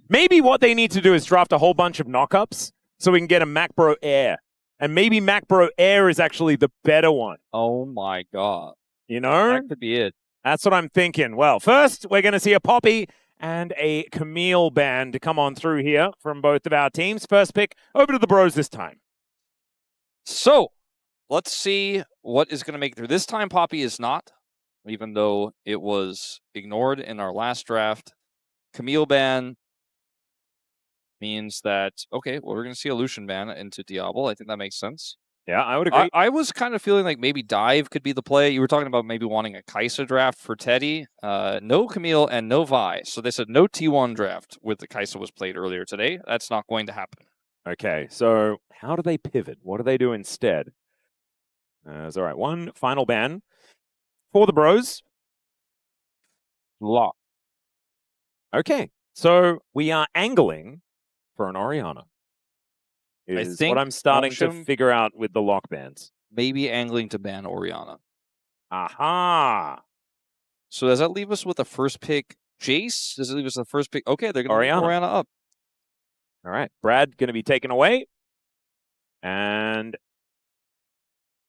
Maybe what they need to do is draft a whole bunch of knockups so we can get a Macbro Air. And maybe Macbro Air is actually the better one. Oh my god. You know? That could be it. That's what I'm thinking. Well, first, we're going to see a Poppy and a Camille band come on through here from both of our teams. First pick, over to the bros this time. So, let's see what is going to make it through. This time, Poppy is not, even though it was ignored in our last draft. Camille ban means that, okay, well, we're going to see a Lucian ban into Diable. I think that makes sense. Yeah, I would agree. I was kind of feeling like maybe Dive could be the play. You were talking about maybe wanting a Kai'Sa draft for Teddy. No Camille and no Vi. So they said no T1 draft with the Kai'Sa was played earlier today. That's not going to happen. Okay, so how do they pivot? What do they do instead? All right, one final ban for the bros. Lock. Okay, so we are angling for an Orianna. Is what I'm starting to figure out with the lock bans. Maybe angling to ban Orianna. Aha! So does that leave us with the first pick Jace? Does it leave us the first pick? Okay, they're going to pick Orianna up. All right, Brad going to be taken away. And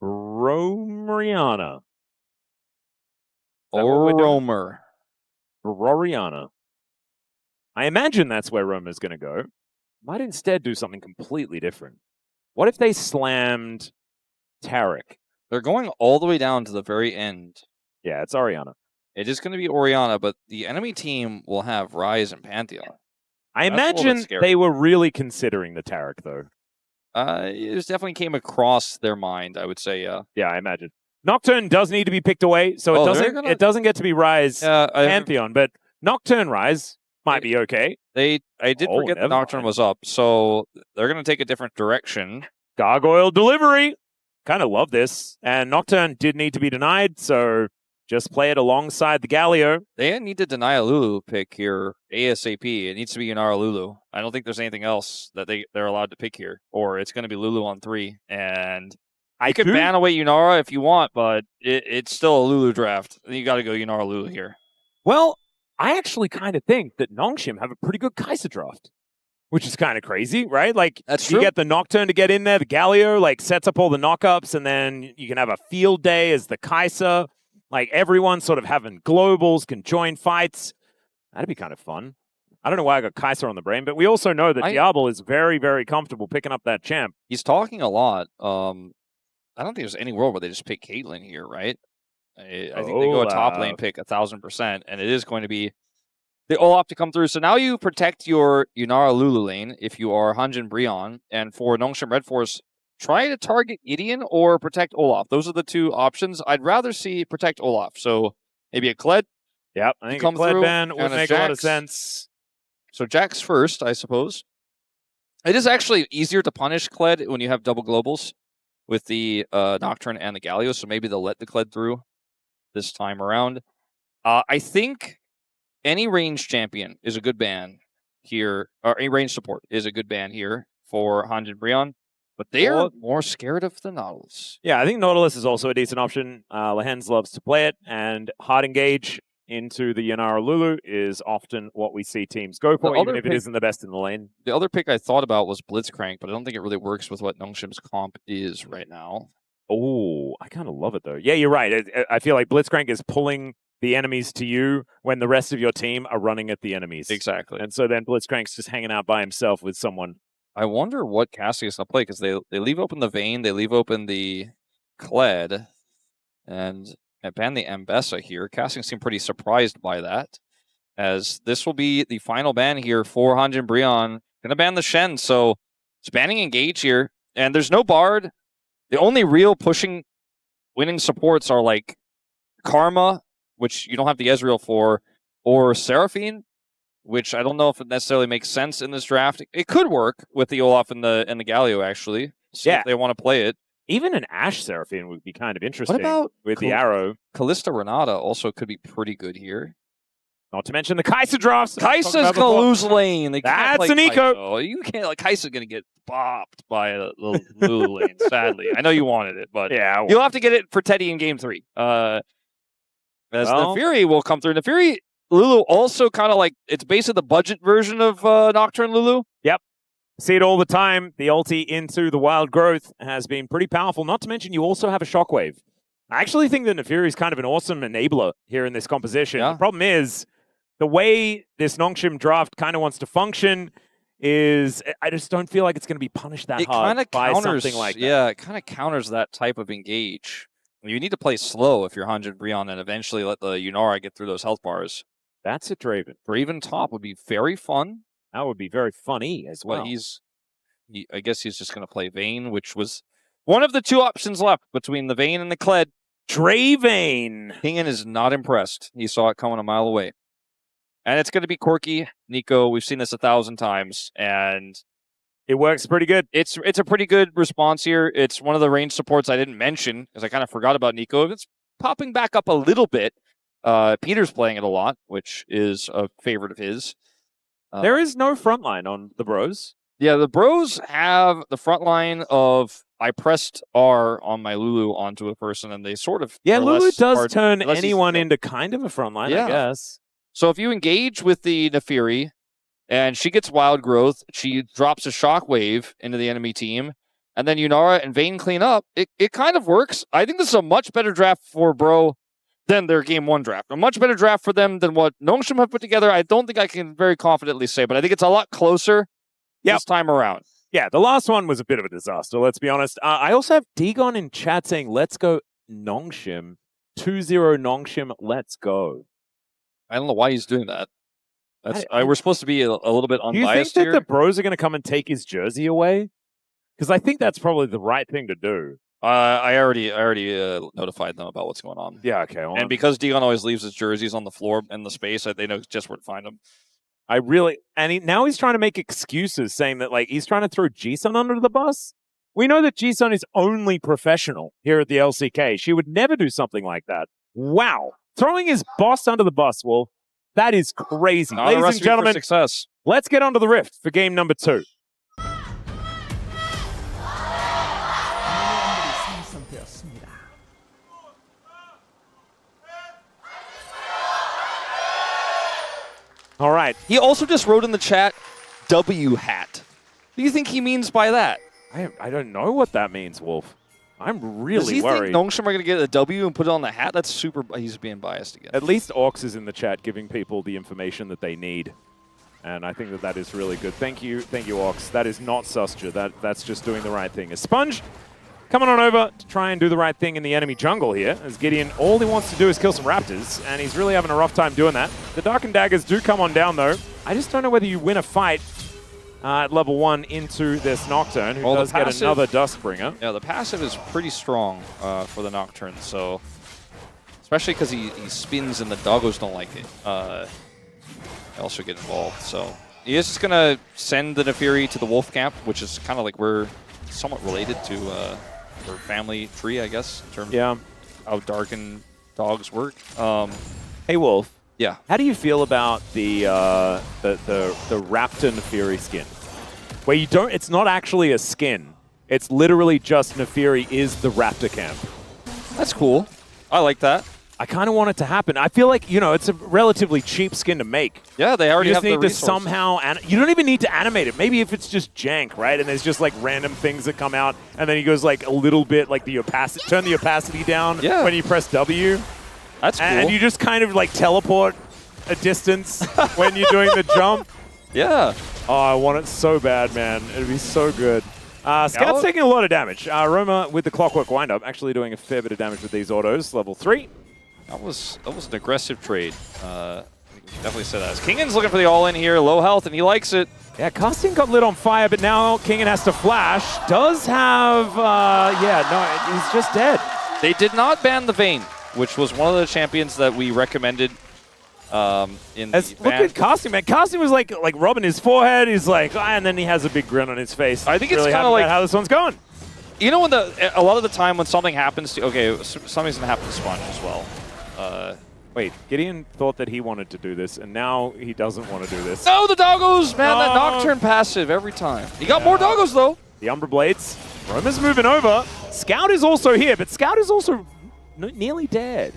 Romariana. Or Romer. Orianna. I imagine that's where Romer's going to go. Might instead do something completely different. What if they slammed Taric? They're going all the way down to the very end. Yeah, it's Orianna. It is going to be Orianna, but the enemy team will have Ryze and Pantheon. I imagine they were really considering the Taric, though. It definitely came across their mind, I would say, yeah. Yeah, I imagine. Nocturne does need to be picked away, so it doesn't get to be Ryze Pantheon, but Nocturne Ryze might be okay. I did forget that Nocturne was up, so they're going to take a different direction. Gargoyle delivery. Kind of love this. And Nocturne did need to be denied, so just play it alongside the Galio. They need to deny a Lulu pick here ASAP. It needs to be Yunara Lulu. I don't think there's anything else that they're allowed to pick here, or it's going to be Lulu on 3. And I could ban away Yunara if you want, but it's still a Lulu draft. You got to go Yunara Lulu here. Well, I actually kind of think that Nongshim have a pretty good Kai'Sa draft, which is kind of crazy, right? Like, that's true. You get the Nocturne to get in there, the Galio, like, sets up all the knockups, and then you can have a field day as the Kai'Sa. Like, everyone sort of having globals, can join fights. That'd be kind of fun. I don't know why I got Kai'Sa on the brain, but we also know that Diable is very, very comfortable picking up that champ. He's talking a lot. I don't think there's any world where they just pick Caitlyn here, right? I think they go a top lane pick 1000%, and it is going to be the Olaf to come through. So now you protect your Yunara Lulu lane if you are HANJIN BRION, and for Nongshim RedForce, try to target GIDEON or protect Olaf. Those are the two options. I'd rather see protect Olaf. So maybe a Kled. Yep, I think a Kled ban would make a lot of sense. So Jax first, I suppose. It is actually easier to punish Kled when you have double globals with the Nocturne and the Galio, so maybe they'll let the Kled through this time around. I think any range champion is a good ban here, or any range support is a good ban here for HANJIN BRION, but they are more scared of the Nautilus. Yeah, I think Nautilus is also a decent option. Lehends loves to play it, and hard engage into the Yunara Lulu is often what we see teams go for, even if it isn't the best in the lane. The other pick I thought about was Blitzcrank, but I don't think it really works with what Nongshim's comp is right now. Oh, I kind of love it, though. Yeah, you're right. I feel like Blitzcrank is pulling the enemies to you when the rest of your team are running at the enemies. Exactly. And so then Blitzcrank's just hanging out by himself with someone. I wonder what Cassie is going to play, because they leave open the Vayne, they leave open the Kled, and ban the Ambessa here. Cassie seemed pretty surprised by that, as this will be the final ban here for HANJIN BRION. Going to ban the Shen, so it's banning Engage here, and there's no Bard. The only real winning supports are like Karma, which you don't have the Ezreal for, or Seraphine, which I don't know if it necessarily makes sense in this draft. It could work with the Olaf and the Galio, actually. See if they want to play it. Even an Ashe Seraphine would be kind of interesting. What about with the arrow? Kalista Renata also could be pretty good here. Not to mention the Kai'Sa drafts. Kai'Sa's going to lose lane. That's a Neeko. Oh, you can't. Like, Kai'Sa's going to get bopped by a Lulu lane, sadly. I know you wanted it, but yeah, you'll have to get it for Teddy in Game 3. As Naafiri will come through. Naafiri, Lulu also kind of like, it's basically the budget version of Nocturne Lulu. Yep. See it all the time. The ulti into the wild growth has been pretty powerful. Not to mention, you also have a shockwave. I actually think that Naafiri is kind of an awesome enabler here in this composition. Yeah. The problem is, the way this Nongshim draft kind of wants to function is, I just don't feel like it's going to be punished that hard by something like that. Yeah, it kind of counters that type of engage. You need to play slow if you're HANJIN BRION and eventually let the Yunara get through those health bars. That's a Draven. Draven top would be very fun. That would be very funny as well. But I guess he's just going to play Vayne, which was one of the two options left between the Vayne and the Kled. Draven. Kingen is not impressed. He saw it coming a mile away. And it's going to be Corki, Neeko. We've seen this 1,000 times, and it works pretty good. It's a pretty good response here. It's one of the range supports I didn't mention, because I kind of forgot about Neeko. It's popping back up a little bit. Peter's playing it a lot, which is a favorite of his. There is no frontline on the Bros. Yeah, the Bros have the front line of, I pressed R on my Lulu onto a person, and they sort of... Yeah, Lulu does turn anyone into kind of a frontline, I guess. So if you engage with the Naafiri, and she gets wild growth, she drops a shockwave into the enemy team, and then Yunara and Vayne clean up, it kind of works. I think this is a much better draft for Bro than their Game 1 draft. A much better draft for them than what Nongshim have put together. I don't think I can very confidently say, but I think it's a lot closer this time around. Yeah, the last one was a bit of a disaster, let's be honest. I also have Digon in chat saying, let's go Nongshim. 2-0 Nongshim, let's go. I don't know why he's doing that. We're supposed to be a little bit unbiased here. Do you think that the Bros are going to come and take his jersey away? Because I think that's probably the right thing to do. I already notified them about what's going on. Yeah, okay. And because Dion always leaves his jerseys on the floor in the space, they know just where to find them. Now he's trying to make excuses, saying that like he's trying to throw G-Sun under the bus. We know that G-Sun is only professional here at the LCK. She would never do something like that. Wow. Throwing his boss under the bus, Wolf. That is crazy. Ladies and gentlemen, success. Let's get onto the Rift for game number 2. All right. He also just wrote in the chat, W hat. What do you think he means by that? I don't know what that means, Wolf. I'm really worried. Think Nongshim are going to get a W and put it on the hat? That's super... He's being biased again. At least Orcs is in the chat giving people the information that they need. And I think that is really good. Thank you, Orcs. That is not Susture. That's just doing the right thing. As Sponge coming on over to try and do the right thing in the enemy jungle here. As Gideon, all he wants to do is kill some Raptors, and he's really having a rough time doing that. The Dark Daggers do come on down, though. I just don't know whether you win a fight at level 1 into this Nocturne, who does get another Duskbringer. Yeah, the passive is pretty strong for the Nocturne, so especially because he spins and the doggos don't like it. They also get involved, so he is just going to send the Naafiri to the Wolf Camp, which is kind of like we're somewhat related to their family tree, I guess, in terms of how Darken dogs work. Hey, Wolf. Yeah. How do you feel about the Raptor Naafiri skin? Where you don't, it's not actually a skin. It's literally just Naafiri is the Raptor camp. That's cool. I like that. I kind of want it to happen. I feel like, it's a relatively cheap skin to make. Yeah, they already have the resources. You just need to somehow, you don't even need to animate it. Maybe if it's just jank, right? And there's just like random things that come out, and then he goes like a little bit like the opacity, turn the opacity down when you press W. That's cool. And you just kind of like teleport a distance when you're doing the jump. Yeah. Oh, I want it so bad, man. It'd be so good. Scout's taking a lot of damage. Roma with the Clockwork Wind-Up, actually doing a fair bit of damage with these autos. Level 3. That was an aggressive trade. Definitely say that. Kingen's looking for the all-in here, low health, and he likes it. Yeah, Casting got lit on fire, but now Kingen has to flash. Does have, he's just dead. They did not ban the Vayne, which was one of the champions that we recommended in the Look at Casting, man. Casting was like rubbing his forehead. He's like, and then he has a big grin on his face. I think it's really kind of like how this one's going. You know, when a lot of the time when something happens to, something's going to happen to Sponge as well. Wait, Gideon thought that he wanted to do this, and now he doesn't want to do this. No, the doggos, man, that Nocturne passive every time. He got more doggos, though. The Umbra Blades. Roma's moving over. Scout is also here, but Scout is also nearly dead.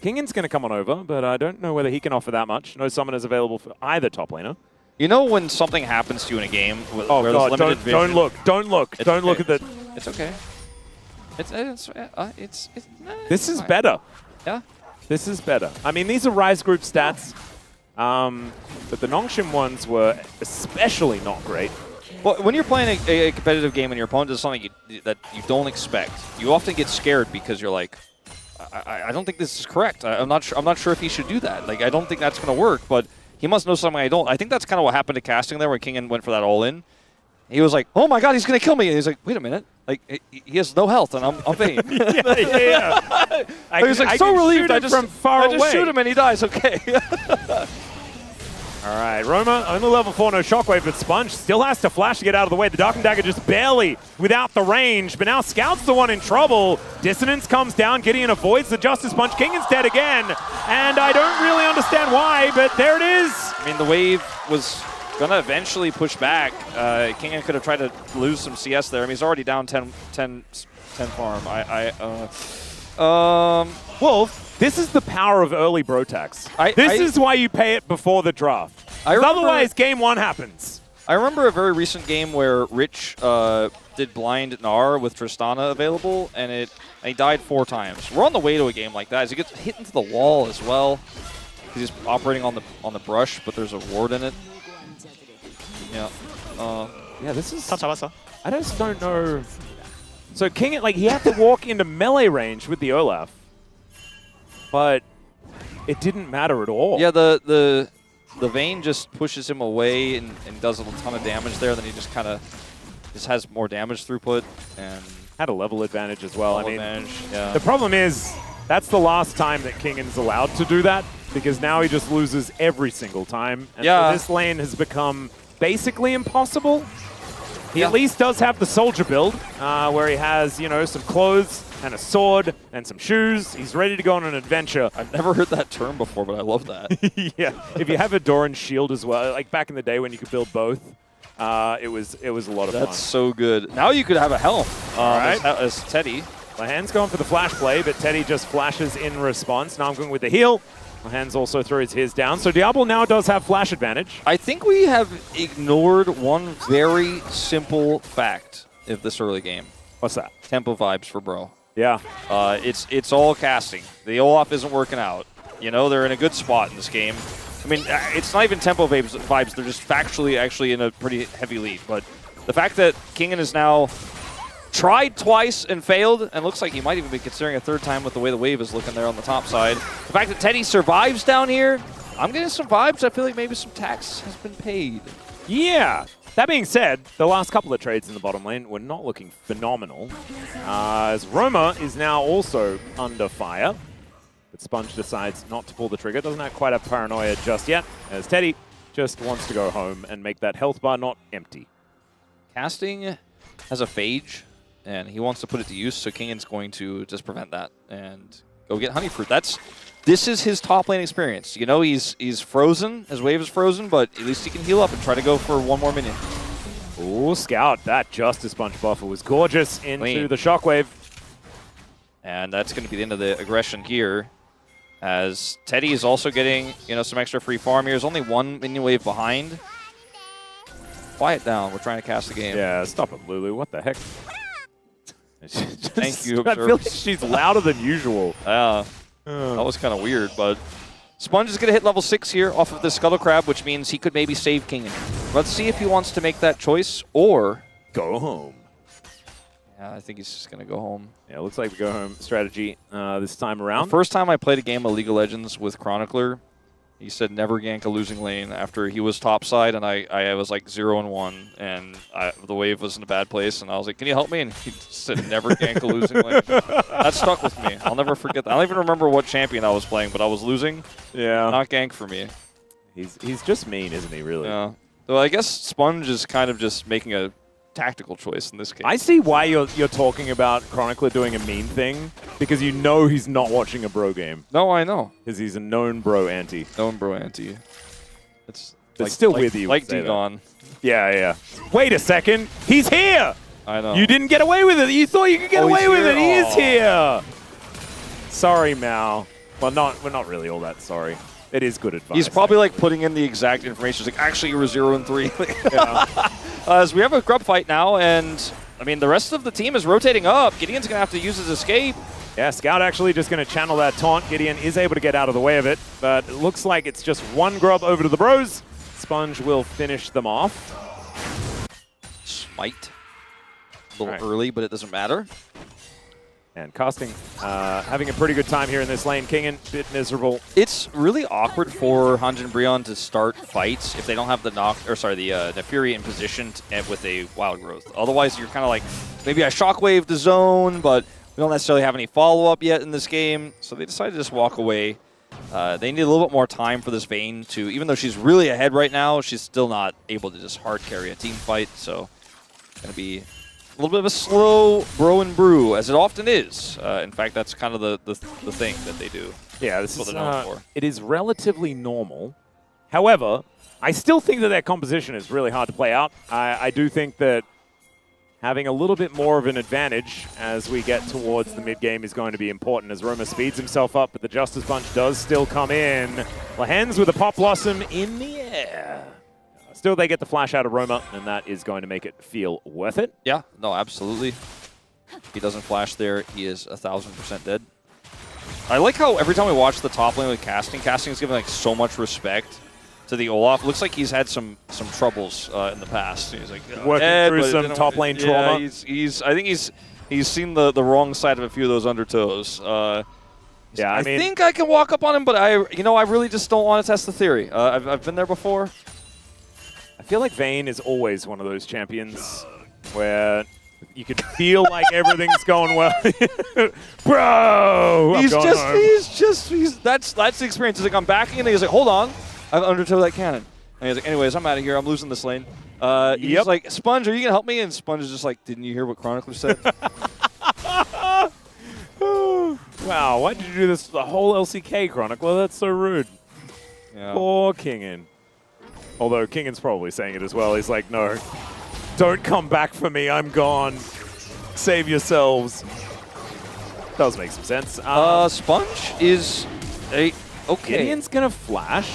Kingen's going to come on over, but I don't know whether he can offer that much. No summoners available for either top laner. You know when something happens to you in a game where Oh there's god, limited vision? don't look, don't look, don't look at the... It's okay. It's This is fine. better. Yeah. This is better. I mean, these are Rise Group stats, but the Nongshim ones were especially not great. Well, when you're playing a competitive game and your opponent does something that you don't expect, you often get scared because you're like, I don't think this is correct. I'm not sure if he should do that. Like, I don't think that's going to work, but he must know something I don't. I think that's kind of what happened to casting there when Kingen went for that all-in. He was like, oh my god, he's going to kill me. And he's like, wait a minute. Like, he has no health, and I'm Vayne. yeah. He was like, so relieved. I just shoot him, and he dies. Okay. All right, Roma, only level 4, no Shockwave, but Sponge still has to flash to get out of the way. The Dark Dagger just barely without the range, but now Scout's the one in trouble. Dissonance comes down, Gideon avoids the Justice Punch. Kingen's dead again, and I don't really understand why, but there it is. I mean, the wave was going to eventually push back. Kingen could have tried to lose some CS there. I mean, he's already down 10 farm. Wolf, this is the power of early bro tax. This is why you pay it before the draft. Otherwise, game 1 happens. I remember a very recent game where Rich did blind Gnar with Tristana available, and he died 4 times. We're on the way to a game like that. As he gets hit into the wall as well. He's operating on the brush, but there's a ward in it. Yeah. Yeah, this is... I just don't know... So Kingen, like, he had to walk into melee range with the Olaf, but it didn't matter at all. Yeah, the Vayne just pushes him away and does a ton of damage there. Then he just kind of has more damage throughput and had a level advantage as well. I mean, yeah. The problem is that's the last time that Kingen's allowed to do that, because now he just loses every single time. And so this lane has become basically impossible. He at least does have the soldier build, where he has, you know, some clothes and a sword and some shoes. He's ready to go on an adventure. I've never heard that term before, but I love that. Yeah, if you have a Doran shield as well, like back in the day when you could build both, it was a lot of fun. That's so good. Now you could have a helm. All right, as Teddy. Lehends going for the flash play, but Teddy just flashes in response. Namgung with the heal. Lehends also throws his down. So Diable now does have flash advantage. I think we have ignored one very simple fact of this early game. What's that? Tempo vibes for bro. Yeah. It's all casting. The Olaf isn't working out. You know, they're in a good spot in this game. I mean, it's not even tempo vibes. They're just factually actually in a pretty heavy lead. But the fact that Kingen is now tried twice and failed, and looks like he might even be considering a third time with the way the wave is looking there on the top side. The fact that Teddy survives down here, I'm getting some vibes. I feel like maybe some tax has been paid. Yeah. That being said, the last couple of trades in the bottom lane were not looking phenomenal, as Roma is now also under fire. But Sponge decides not to pull the trigger. Doesn't have quite have paranoia just yet, as Teddy just wants to go home and make that health bar not empty. Casting has a phage, and he wants to put it to use, so Kingen's going to just prevent that and go get Honey Fruit. This is his top lane experience. You know, he's frozen, his wave is frozen, but at least he can heal up and try to go for one more minion. Ooh, Scout, that Justice Punch buffer was gorgeous into the Shockwave. And that's going to be the end of the aggression here, as Teddy is also getting, you know, some extra free farm here. There's only one minion wave behind. Quiet down, we're trying to cast the game. Yeah, stop it, Lulu, what the heck? Thank you, I feel like she's louder than usual. That was kind of weird, but Sponge is going to hit level 6 here off of the Scuttle Crab, which means he could maybe save Kingen. Let's see if he wants to make that choice or go home. Yeah, I think he's just going to go home. Yeah, it looks like the go home strategy this time around. The first time I played a game of League of Legends with Chronicler, he said never gank a losing lane after he was topside, and I was like 0-1, and the wave was in a bad place, and I was like, can you help me? And he said never gank a losing lane. That stuck with me. I'll never forget that. I don't even remember what champion I was playing, but I was losing. Yeah. Not gank for me. He's just mean, isn't he, really? Yeah. So I guess Sponge is kind of just making a tactical choice in this case. I see why you're talking about Chronicler doing a mean thing, because you know he's not watching a bro game. No, I know. Because he's a known bro anti. Known bro anti. It's still with you. Like D-Gon. Yeah, yeah. Wait a second. He's here! I know. You didn't get away with it. You thought you could get away with it. He is here. Sorry, Mal. Well, we're not really all that sorry. It is good advice. He's probably like putting in the exact information. He's like, actually, you were 0-3. Yeah. As we have a grub fight now, and I mean, the rest of the team is rotating up. Gideon's going to have to use his escape. Yeah, Scout actually just going to channel that taunt. Gideon is able to get out of the way of it, but it looks like it's just one grub over to the bros. Sponge will finish them off. Smite. A little early, but it doesn't matter. And Casting having a pretty good time here in this lane. Kingen, bit miserable. It's really awkward for HANJIN BRION to start fights if they don't have the Naafiri in position with a wild growth. Otherwise, you're kind of like, maybe I shockwave the zone, but we don't necessarily have any follow-up yet in this game. So they decided to just walk away. They need a little bit more time for this Vayne to, even though she's really ahead right now, she's still not able to just hard carry a team fight. So it's going to be a little bit of a slow bro and brew, as it often is. In fact, that's kind of the thing that they do. Yeah, this is what they're known for. It is relatively normal. However, I still think that their composition is really hard to play out. I do think that having a little bit more of an advantage as we get towards the mid-game is going to be important as Roma speeds himself up, but the Justice Punch does still come in. Lehends with a Pop Blossom in the air. Still, they get the flash out of Roma, and that is going to make it feel worth it. Yeah, no, absolutely. If he doesn't flash there, he is 1,000% dead. I like how every time we watch the top lane with Casting is giving like so much respect to the Olaf. Looks like he's had some troubles in the past. He's like working through some top lane trauma. I think he's seen the wrong side of a few of those undertows. Yeah, I think I can walk up on him, but I really just don't want to test the theory. I've been there before. I feel like Vayne is always one of those champions where you can feel like everything's going well. Bro! That's the experience. He's like, I'm backing, and he's like, hold on. I've undertow that cannon. And he's like, anyways, I'm out of here. I'm losing this lane. He's like, Sponge, are you going to help me? And Sponge is just like, didn't you hear what Chronicler said? Wow, why did you do this to the whole LCK, Chronicler? That's so rude. Yeah. Poor Kingen. Although Kingen's probably saying it as well. He's like, no, don't come back for me. I'm gone. Save yourselves. Does make some sense. Sponge is okay. Gideon's going to flash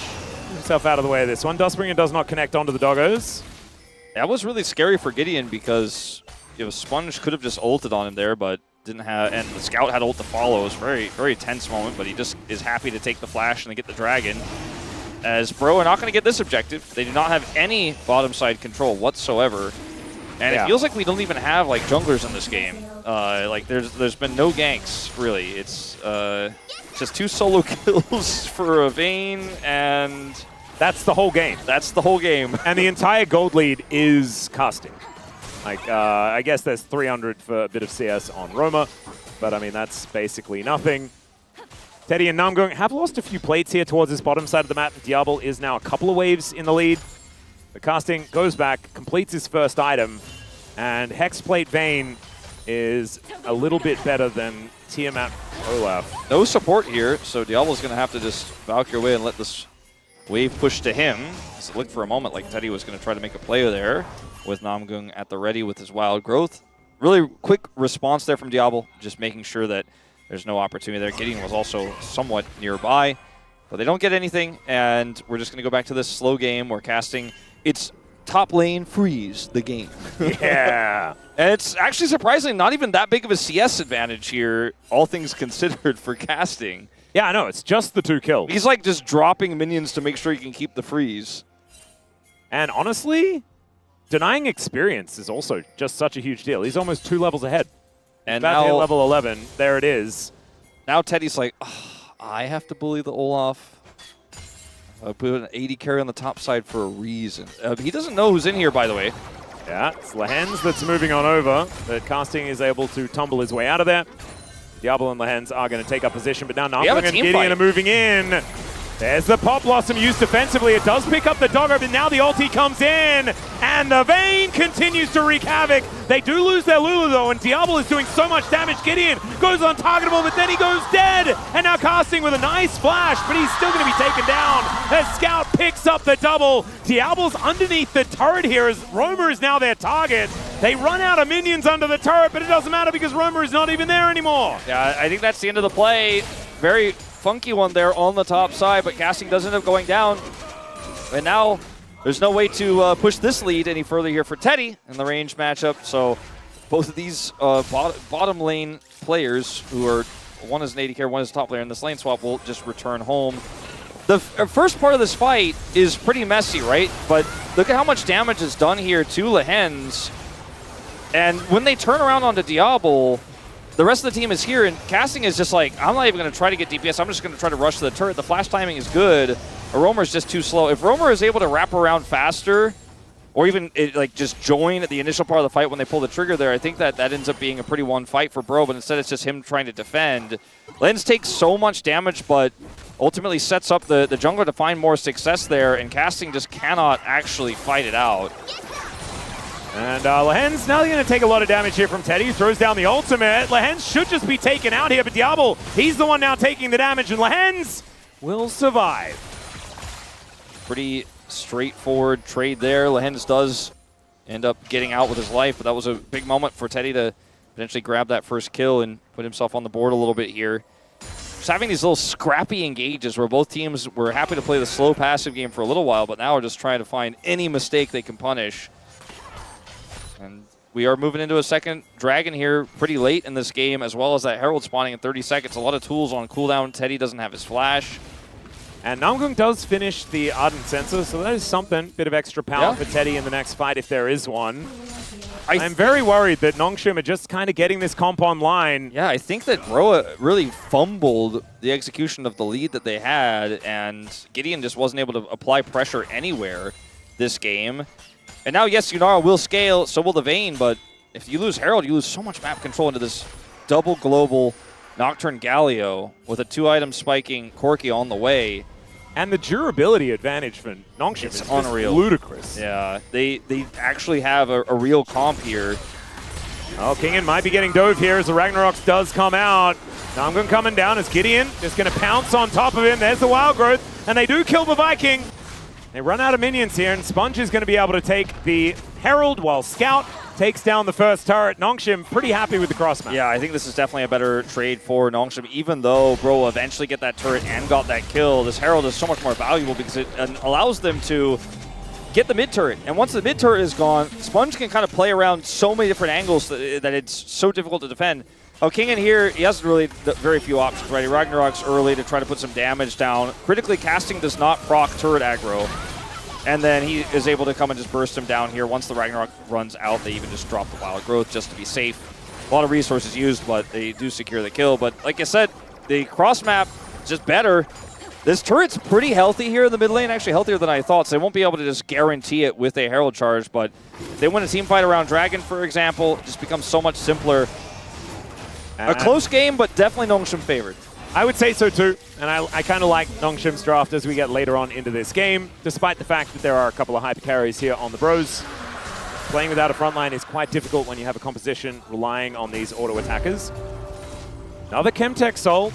himself out of the way of this one. Dustbringer does not connect onto the doggos. That was really scary for Gideon because Sponge could have just ulted on him there, but didn't have, and the Scout had ult to follow. It was a very, very tense moment, but he just is happy to take the flash and get the dragon. As Bro are not going to get this objective. They do not have any bottom side control whatsoever. And it feels like we don't even have like junglers in this game. Like there's been no ganks, really. It's just 2 solo kills for a Vayne, and that's the whole game. That's the whole game. And the entire gold lead is Casting. Like, I guess there's 300 for a bit of CS on Roma, but I mean, that's basically nothing. Teddy and Namgung have lost a few plates here towards this bottom side of the map. Diable is now a couple of waves in the lead. The Casting goes back, completes his first item, and Hexplate Vayne is a little bit better than Tiamat Olaf. No support here, so Diable's going to have to just Valkyrie away and let this wave push to him. It looked for a moment like Teddy was going to try to make a play there with Namgung at the ready with his wild growth. Really quick response there from Diable, just making sure that there's no opportunity there. Gideon was also somewhat nearby, but they don't get anything, and we're just going to go back to this slow game where Casting, it's top lane freeze the game. Yeah. And it's actually surprisingly not even that big of a CS advantage here, all things considered, for Casting. Yeah, I know. It's just the 2 kills. He's like just dropping minions to make sure he can keep the freeze. And honestly, denying experience is also just such a huge deal. He's almost 2 levels ahead. And about now, to hit level 11. There it is. Now Teddy's like, oh, I have to bully the Olaf. I put an 80 carry on the top side for a reason. He doesn't know who's in here, by the way. Yeah, it's Lehends that's moving on over. But Casting is able to tumble his way out of there. Diable and Lehends are going to take up position, but now Namgung and Gideon are moving in. There's the Pop Blossom used defensively. It does pick up the dogger, but now the ulti comes in, and the Vayne continues to wreak havoc. They do lose their Lulu, though, and Diable is doing so much damage. Gideon goes untargetable, but then he goes dead. And now Casting with a nice flash, but he's still going to be taken down. As Scout picks up the double. Diable's underneath the turret here as Roma is now their target. They run out of minions under the turret, but it doesn't matter because Roma is not even there anymore. Yeah, I think that's the end of the play. Very funky one there on the top side, but Casting does end up going down. And now there's no way to push this lead any further here for Teddy in the range matchup. So both of these bottom lane players, who are, one is an AD carry, one is a top player in this lane swap, will just return home. The first part of this fight is pretty messy, right? But look at how much damage is done here to Lehends. And when they turn around onto Diable, the rest of the team is here, and Casting is just like, I'm not even going to try to get DPS. I'm just going to try to rush to the turret. The flash timing is good. Roamer is just too slow. If Roamer is able to wrap around faster, or even like just join at the initial part of the fight when they pull the trigger there, I think that ends up being a pretty one fight for Bro, but instead it's just him trying to defend. Lens takes so much damage, but ultimately sets up the jungler to find more success there, and Casting just cannot actually fight it out. And Lehends now going to take a lot of damage here from Teddy. Throws down the ultimate. Lehends should just be taken out here, but Diable, he's the one now taking the damage, and Lehends will survive. Pretty straightforward trade there. Lehends does end up getting out with his life, but that was a big moment for Teddy to potentially grab that first kill and put himself on the board a little bit here. Just having these little scrappy engages where both teams were happy to play the slow passive game for a little while, but now are just trying to find any mistake they can punish. And we are moving into a second dragon here pretty late in this game, as well as that Herald spawning in 30 seconds. A lot of tools on cooldown. Teddy doesn't have his flash. And Namgung does finish the Ardent Sensor, so that is something. Bit of extra power for Teddy in the next fight, if there is one. I'm very worried that Nongshim are just kind of getting this comp online. Yeah, I think that Roa really fumbled the execution of the lead that they had, and Gideon just wasn't able to apply pressure anywhere this game. And now, yes, Yunara will scale, so will the Vayne, but if you lose Herald, you lose so much map control into this double global Nocturne Galio with a 2-item spiking Corki on the way. And the durability advantage for Nongshim is unreal. Ludicrous. Yeah, they actually have a real comp here. Oh, Kingen might be getting dove here as the Ragnaroks does come out. Namgung coming down as Gideon just going to pounce on top of him. There's the Wild Growth, and they do kill the Viking. They run out of minions here, and Sponge is going to be able to take the Herald while Scout takes down the first turret. Nongshim pretty happy with the cross map. Yeah, I think this is definitely a better trade for Nongshim. Even though Bro will eventually get that turret and got that kill, this Herald is so much more valuable because it allows them to get the mid turret. And once the mid turret is gone, Sponge can kind of play around so many different angles that it's so difficult to defend. Oh, Kingen here, he has really very few options, right? He Ragnarok's early to try to put some damage down. Critically, Casting does not proc turret aggro. And then he is able to come and just burst him down here. Once the Ragnarok runs out, they even just drop the Wild Growth just to be safe. A lot of resources used, but they do secure the kill. But like I said, the cross map is just better. This turret's pretty healthy here in the mid lane, actually healthier than I thought, so they won't be able to just guarantee it with a Herald charge. But if they win a team fight around Dragon, for example, it just becomes so much simpler. A close game, but definitely Nongshim favored. I would say so too, and I kind of like Nongshim's draft as we get later on into this game, despite the fact that there are a couple of hyper carries here on the Bros. Playing without a frontline is quite difficult when you have a composition relying on these auto attackers. Another Chemtech Soul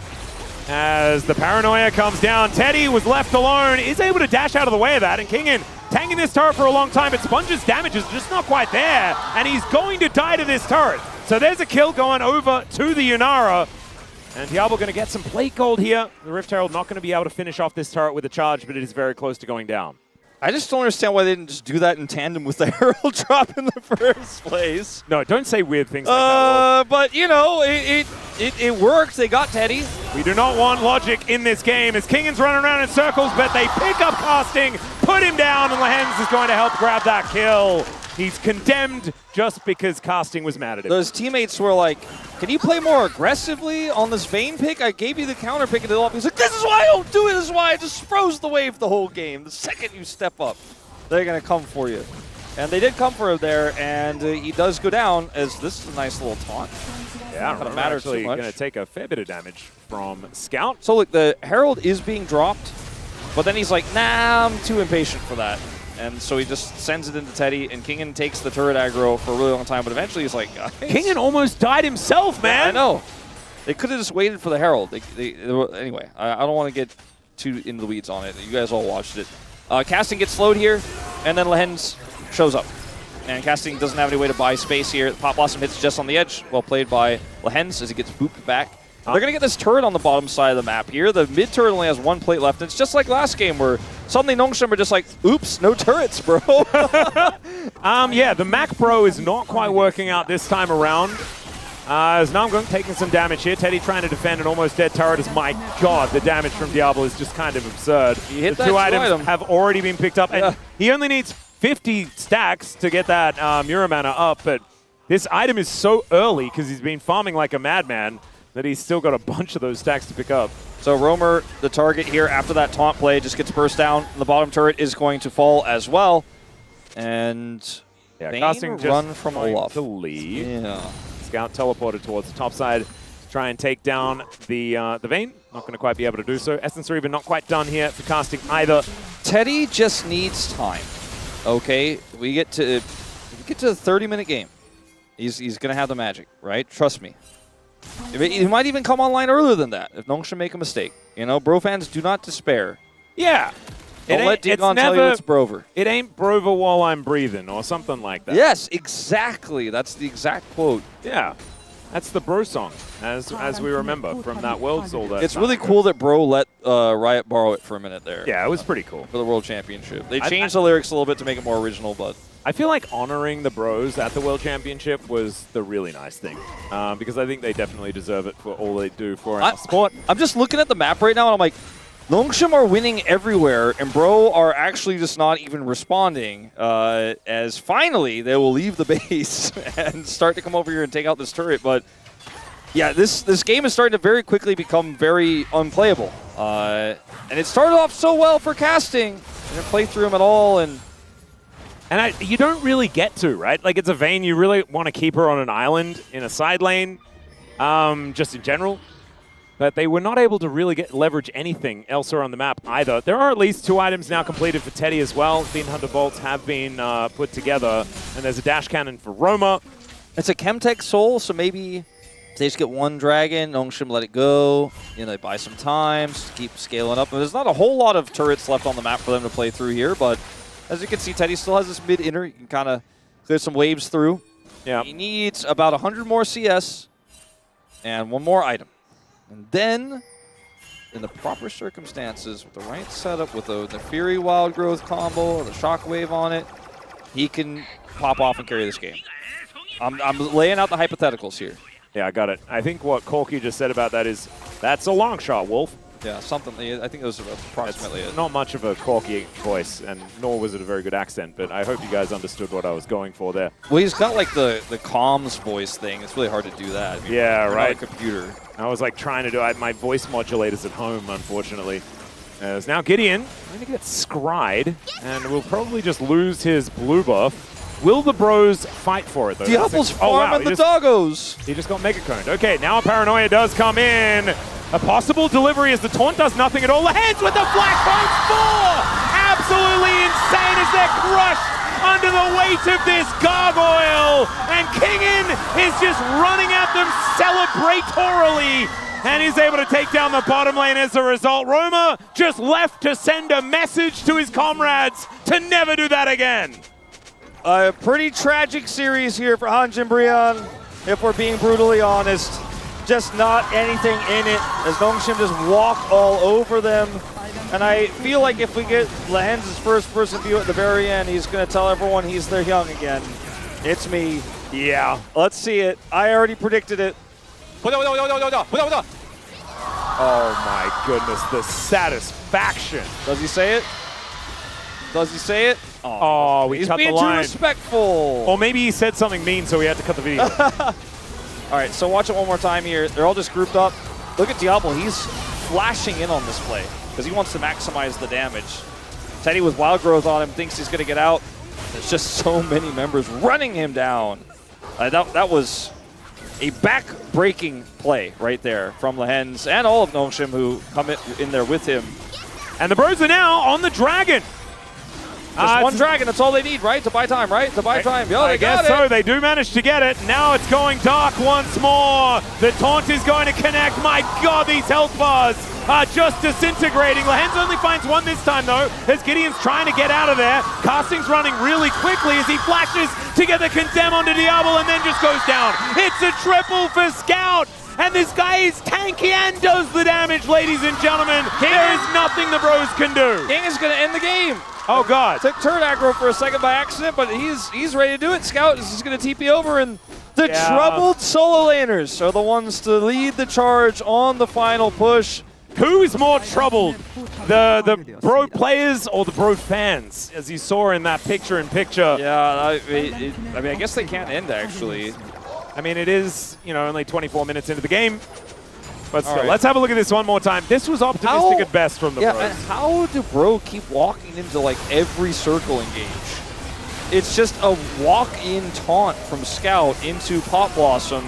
as the Paranoia comes down. Teddy was left alone, is able to dash out of the way of that, and Kingen tanking this turret for a long time, but Sponge's damage is just not quite there, and he's going to die to this turret. So there's a kill going over to the Yunara. And Diable going to get some plate gold here. The Rift Herald not going to be able to finish off this turret with a charge, but it is very close to going down. I just don't understand why they didn't just do that in tandem with the Herald drop in the first place. No, don't say weird things like that. But, you know, it worked. They got Teddy. We do not want logic in this game as Kingen's running around in circles, but they pick up Casting, put him down, and Lehends is going to help grab that kill. He's condemned just because Casting was mad at him. Those teammates were like, can you play more aggressively on this Vayne pick? I gave you the counter pick and Olaf. He's like, this is why I don't do it. This is why I just froze the wave the whole game. The second you step up, they're going to come for you. And they did come for him there, and he does go down as this is a nice little taunt. Yeah, Roamer actually going to take a fair bit of damage from Scout. So look, the Herald is being dropped, but then he's like, nah, I'm too impatient for that. And so he just sends it into Teddy, and Kingen takes the turret aggro for a really long time, but eventually he's like, guys. Kingen almost died himself, man! I know. They could have just waited for the Herald. Anyway, I don't want to get too into the weeds on it. You guys all watched it. Casting gets slowed here, and then Lehends shows up. And Casting doesn't have any way to buy space here. Pop Blossom hits just on the edge. Well played by Lehends as he gets booped back. They're going to get this turret on the bottom side of the map here. The mid turret only has one plate left. And it's just like last game where suddenly Nocturne are just like, oops, no turrets, bro. Yeah, the Mac Pro is not quite working out this time around. As Namgung taking some damage here. Teddy trying to defend an almost dead turret. As my god, the damage from Diable is just kind of absurd. The two items have already been picked up. And he only needs 50 stacks to get that Muramana up. But this item is so early because he's been farming like a madman that he's still got a bunch of those stacks to pick up. So Roamer, the target here after that taunt play, just gets burst down. The bottom turret is going to fall as well. And yeah, Vayne casting just run from Olaf. to leave. Yeah. Scout teleported towards the top side to try and take down the Vayne. Not going to quite be able to do so. Essence are even not quite done here for casting either. Teddy just needs time. Okay, we get to the 30-minute game. He's going to have the magic, right? Trust me. He might even come online earlier than that if Nocturne make a mistake. You know, bro fans, do not despair. Yeah. Don't let Digon tell you it's Brover. It ain't Brover while I'm breathing or something like that. Yes, exactly. That's the exact quote. Yeah. That's the bro song, as we remember from that World Soul. It's really cool that bro let Riot borrow it for a minute there. Yeah, it was pretty cool. For the World Championship. They changed the lyrics a little bit to make it more original, but... I feel like honoring the bros at the World Championship was the really nice thing, because I think they definitely deserve it for all they do for our sport. I'm just looking at the map right now, and I'm like, Nocturne are winning everywhere, and bro are actually just not even responding, as finally they will leave the base and start to come over here and take out this turret. But yeah, this game is starting to very quickly become very unplayable. And it started off so well for casting. I didn't play through him at all, and you don't really get to, right? Like, it's a Vayne, you really want to keep her on an island in a side lane, just in general. But they were not able to really leverage anything elsewhere on the map either. There are at least 2 items now completed for Teddy as well. Fiend Hunter bolts have been put together, and there's a dash cannon for Roma. It's a Chemtech Soul, so maybe they just get 1 dragon, Nocturne let it go. You know, they buy some time, just keep scaling up. There's not a whole lot of turrets left on the map for them to play through here, but as you can see, Teddy still has this mid-inner. You can kind of clear some waves through. Yeah. He needs about 100 more CS and 1 more item. And then, in the proper circumstances, with the right setup, with the Naafiri Wild Growth combo, the Shockwave on it, he can pop off and carry this game. I'm laying out the hypotheticals here. Yeah, I got it. I think what Corki just said about that is, that's a long shot, Wolf. Yeah, something. I think it was approximately it. Not much of a Corki voice, and nor was it a very good accent, but I hope you guys understood what I was going for there. Well, he's got like the comms voice thing. It's really hard to do that. I mean, yeah, right. Not a computer. I was like trying to do my voice modulators at home, unfortunately. As now Gideon going to get scried, and will probably just lose his blue buff. Will the bros fight for it, though? Diable's farming the doggos. He just got mega coned. Okay, now a paranoia does come in. A possible delivery as the taunt does nothing at all. Lehends with the Black Bones 4! Absolutely insane as they're crushed under the weight of this gargoyle. And Kingen is just running at them celebratorily. And he's able to take down the bottom lane as a result. Roma just left to send a message to his comrades to never do that again. A pretty tragic series here for HANJIN BRION, if we're being brutally honest. Just not anything in it, as Nocturne just walk all over them. And I feel like if we get Lehends' first-person view at the very end, he's going to tell everyone he's their young again. It's me. Yeah. Let's see it. I already predicted it. Oh my goodness, the satisfaction. Does he say it? Does he say it? Oh, we cut the line. He's being too respectful. Or maybe he said something mean, so we had to cut the video. All right, so watch it one more time here. They're all just grouped up. Look at Diable. He's flashing in on this play because he wants to maximize the damage. Teddy with Wild Growth on him thinks he's going to get out. There's just so many members running him down. That was a back-breaking play right there from Lehends and all of Nocturne who come in there with him. And the Bros are now on the Dragon. Just 1 dragon, that's all they need, right? To buy time, right? To buy time. Yo, I guess so. They do manage to get it. Now it's going dark once more. The taunt is going to connect. My God, these health bars are just disintegrating. Lehends only finds 1 this time, though, as Gideon's trying to get out of there. Casting's running really quickly as he flashes to get the condemn onto Diable and then just goes down. It's a triple for Scout. And this guy is tanky and does the damage, ladies and gentlemen. There is nothing the bros can do. King is going to end the game. Oh, God. Took turret aggro for a second by accident, but he's ready to do it. Scout is just going to TP over, and the troubled solo laners are the ones to lead the charge on the final push. Who is more troubled? The bro players or the bro fans, as you saw in that picture-in-picture? Yeah, I mean, I guess they can't end, actually. I mean, it is, you know, only 24 minutes into the game. But still, right. let's have a look at this one more time. This was optimistic at best from the bros. And how do bro keep walking into, like, every circle engage? It's just a walk-in taunt from Scout into Pop Blossom.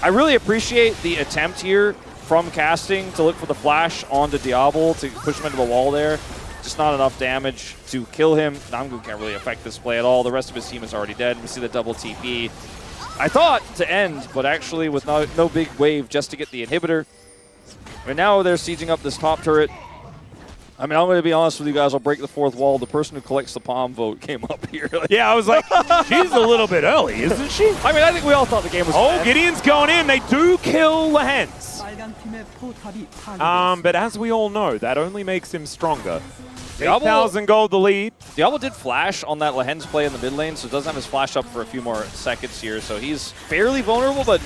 I really appreciate the attempt here from casting to look for the flash onto Diable to push him into the wall there. Just not enough damage to kill him. Namgung can't really affect this play at all. The rest of his team is already dead. We see the double TP. I thought to end, but actually with no big wave just to get the inhibitor. And now they're sieging up this top turret. I mean, I'm going to be honest with you guys. I'll break the fourth wall. The person who collects the palm vote came up here. Yeah, I was like, she's a little bit early, isn't she? I mean, I think we all thought the game was bad. Gideon's going in. They do kill Lehends. But as we all know, that only makes him stronger. 8,000 gold the lead. Diable did flash on that Lehends play in the mid lane, so doesn't have his flash up for a few more seconds here. So he's fairly vulnerable, but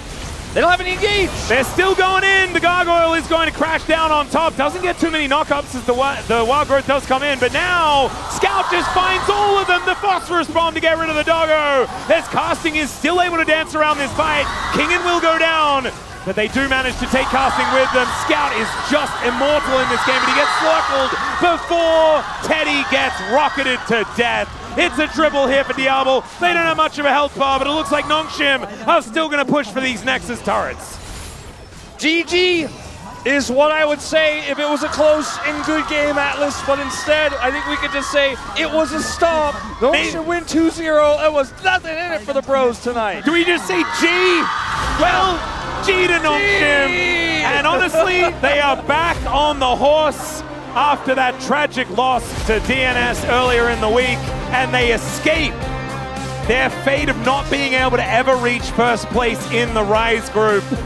they don't have any engage. They're still going in. The Gargoyle is going to crash down on top. Doesn't get too many knockups as the Wild Growth does come in. But now, Scout just finds all of them. The Phosphorus Bomb to get rid of the doggo. As Casting is still able to dance around this fight. Kingen will go down. But they do manage to take Casting with them. Scout is just immortal in this game, but he gets circled before Teddy gets rocketed to death. It's a dribble here for Diable. They don't have much of a health bar, but it looks like Nongshim are still going to push for these Nexus turrets. GG is what I would say if it was a close and good game, Atlus, but instead, I think we could just say it was a stomp. Nongshim win 2-0. There was nothing in it for the bros tonight. Do we just say G? Well, G to Nongshim. And honestly, they are back on the horse after that tragic loss to DNS earlier in the week, and they escape their fate of not being able to ever reach first place in the Rise group.